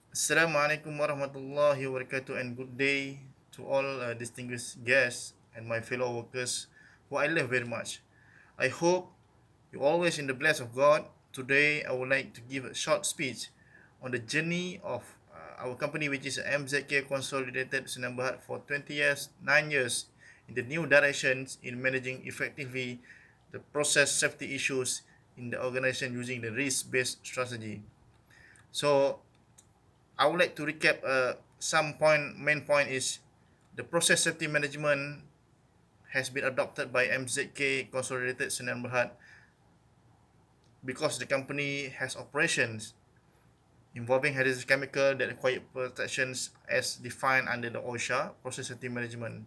Assalamualaikum warahmatullahi wabarakatuh, and good day to all distinguished guests and my fellow workers who I love very much. I hope you're always in the bless of God. Today, I would like to give a short speech on the journey of our company, which is MZK Consolidated Senambahat for 20 years, 9 years in the new directions in managing effectively the process safety issues in the organization using the risk-based strategy. So, I would like to recap some point. Main point is the process safety management has been adopted by MZK Consolidated Sdn Bhd because the company has operations involving hazardous chemical that require protections as defined under the OSHA process safety management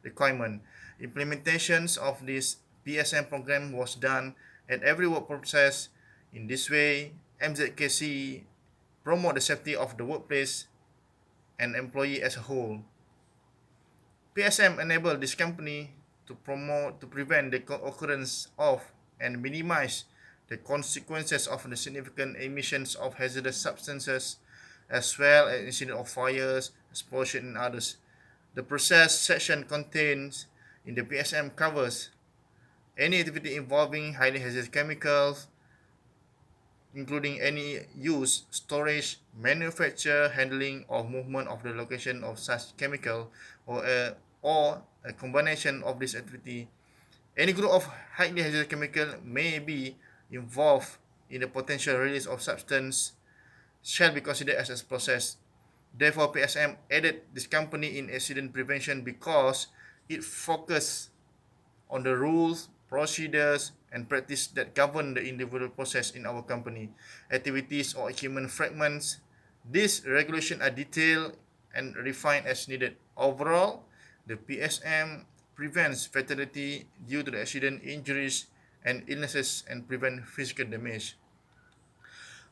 requirement. Implementations of this PSM program was done at every work process. In this way, MZKC promote the safety of the workplace and employee as a whole. PSM enabled this company to prevent the occurrence of and minimize the consequences of the significant emissions of hazardous substances, as well as incident of fires, explosion, and others. The process section contains in the PSM covers any activity involving highly hazardous chemicals, including any use, storage, manufacture, handling, or movement of the location of such chemical, or a combination of this activity. Any group of highly hazardous chemical may be involved in the potential release of substance shall be considered as a process. Therefore, PSM added this company in accident prevention because it focused on the rules, procedures, and practice that govern the individual process in our company, activities or equipment fragments. These regulations are detailed and refined as needed. Overall, the PSM prevents fatality due to the accident, injuries, and illnesses and prevent physical damage.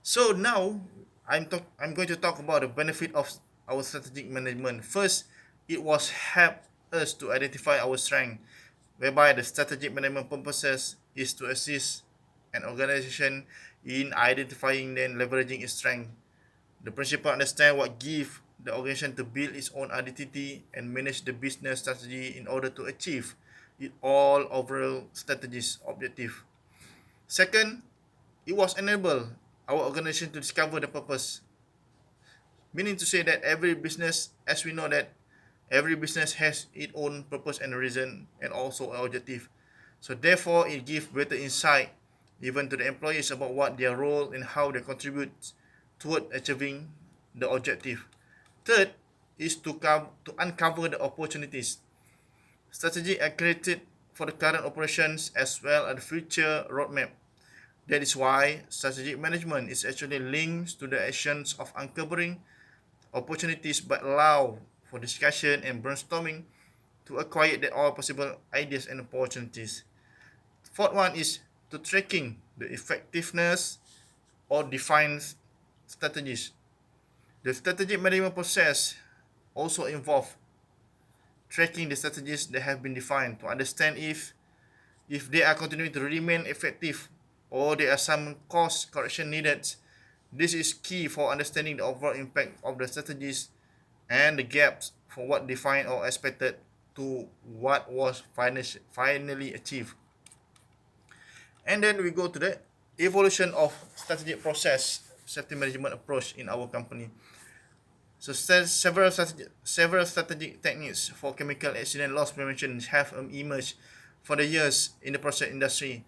So now I'm going to talk about the benefit of our strategic management. First, it was help us to identify our strength, whereby the strategic management purposes is to assist an organization in identifying and leveraging its strength. The principal understand what give the organization to build its own identity and manage the business strategy in order to achieve it all overall strategies objective. Second, it was enable our organization to discover the purpose, meaning to say that every business, as we know that every business has its own purpose and reason and also an objective. So therefore, it gives better insight even to the employees about what their role and how they contribute toward achieving the objective. Third is to uncover the opportunities. Strategy are created for the current operations as well as the future roadmap. That is why strategic management is actually linked to the actions of uncovering opportunities but allow for discussion and brainstorming to acquire the all possible ideas and opportunities. Fourth one is to tracking the effectiveness or defines strategies. The strategic management process also involve tracking the strategies that have been defined to understand if they are continuing to remain effective or there are some course correction needed. This is key for understanding the overall impact of the strategies and the gaps for what defined or expected to what was finally achieved. And then we go to the evolution of strategic process safety management approach in our company. So several strategic techniques for chemical accident loss prevention have emerged for the years in the process industry.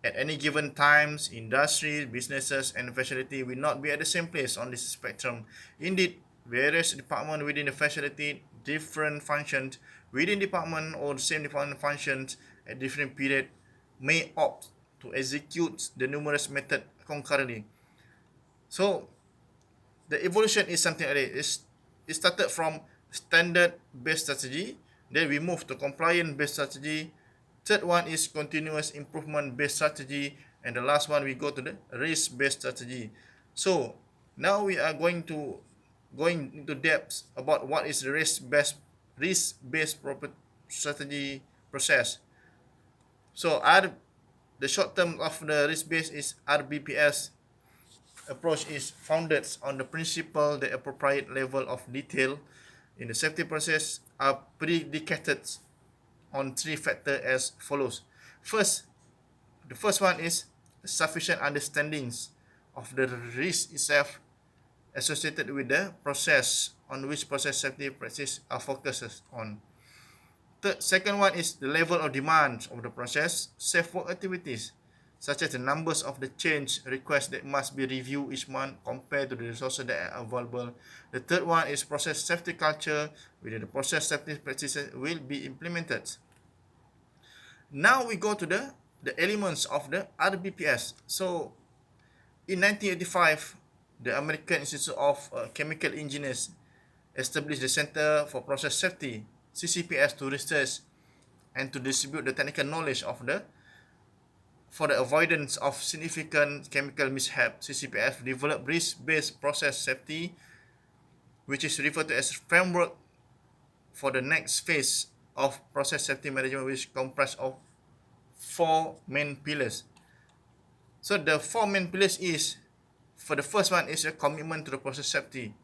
At any given times, industries, businesses, and facility will not be at the same place on this spectrum. Indeed, various departments within the facility, different functions within department or the same department functions at different period may opt to execute the numerous methods concurrently. So the evolution is something like this. It started from standard based strategy, then we move to compliant based strategy. Third one is continuous improvement based strategy, and the last one we go to the risk based strategy. So now we are going into depth about what is the risk based strategy process. So R the short term of the risk based is RBPS. approach is founded on the principle that appropriate level of detail in the safety process are predicated on three factors as follows. First, the first one is sufficient understandings of the risk itself associated with the process on which process safety practices are focused on. Second one is the level of demand of the process safe work activities, such as the numbers of the change requests that must be reviewed each month compared to the resources that are available. The third one is process safety culture, whether the process safety practices will be implemented. Now we go to the elements of the RBPS. So in 1985, the American Institute of Chemical Engineers established the Center for Process Safety, CCPS, to research and to distribute the technical knowledge of for the avoidance of significant chemical mishap. CCPS developed risk-based process safety, which is referred to as framework for the next phase of process safety management, which comprise of four main pillars. So the four main pillars is, for the first one is a commitment to the process safety.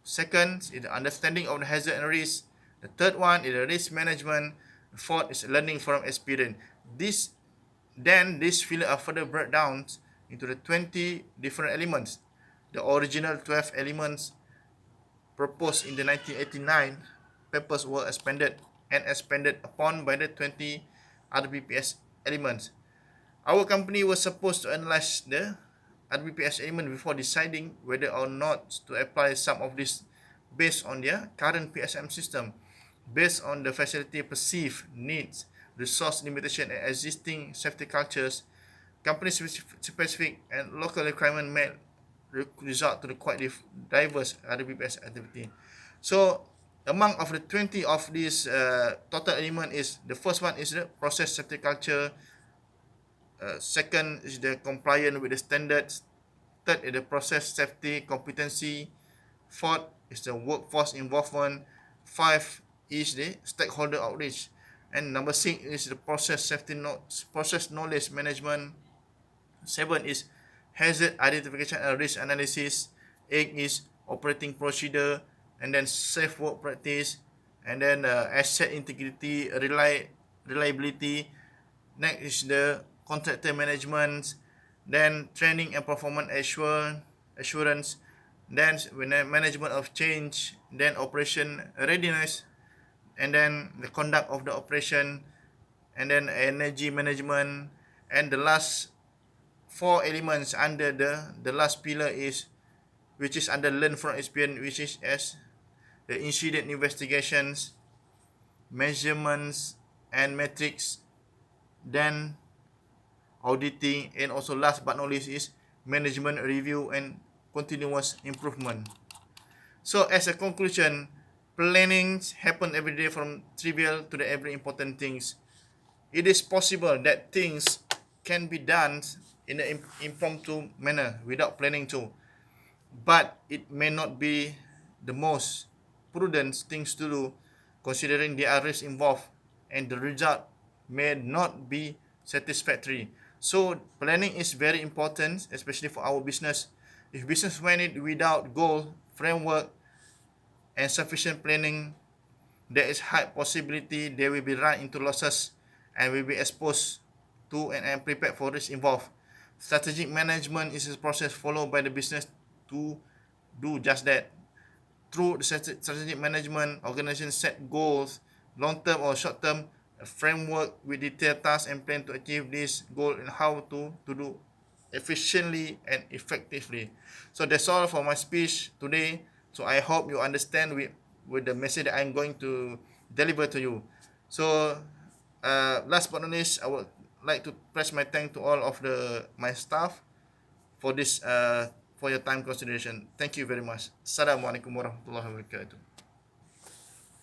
Second is the understanding of the hazard and risk. The third one is the risk management. The fourth is learning from experience. These pillars are further broken down into the 20 different elements. The original 12 elements proposed in the 1989 papers were expanded upon by the 20 RBPS elements. Our company was supposed to analyze the RBPS element before deciding whether or not to apply some of this based on their current PSM system, based on the facility perceived needs, resource limitation, and existing safety cultures. Company specific and local requirement may result to the quite diverse RBPS activity. So among of the 20 of these total element is, the first one is the process safety culture. Second is the compliance with the standards. Third is the process safety competency. Fourth is the workforce involvement. Five is the stakeholder outreach. And number 6 is the process knowledge management. 7 is hazard identification and risk analysis. 8 is operating procedure, and then safe work practice, and then asset integrity, reliability. Next is the contractor management, then training and performance assurance, then management of change, then operation readiness, and then the conduct of the operation, and then energy management. And the last 4 elements under the last pillar is, which is under learn from experience, which is as the incident investigations, measurements and metrics, then auditing, and also last but not least is management review and continuous improvement. So as a conclusion, planning happen every day, from trivial to the every important things. It is possible that things can be done in an impromptu manner without planning to, but it may not be the most prudent things to do, considering there are risks involved and the result may not be satisfactory. So planning is very important, especially for our business. If business run it without goal, framework, and sufficient planning, there is high possibility they will be run into losses and will be exposed to and prepared for risks involved. Strategic management is a process followed by the business to do just that. Through the strategic management, organizations set goals, long-term or short-term, a framework with detailed tasks and plan to achieve this goal, and how to do efficiently and effectively. So that's all for my speech today. So I hope you understand with the message that I'm going to deliver to you. So last but not least, I would like to press my thanks to all of my staff for this for your time consideration. Thank you very much. Assalamualaikum warahmatullahi wabarakatuh.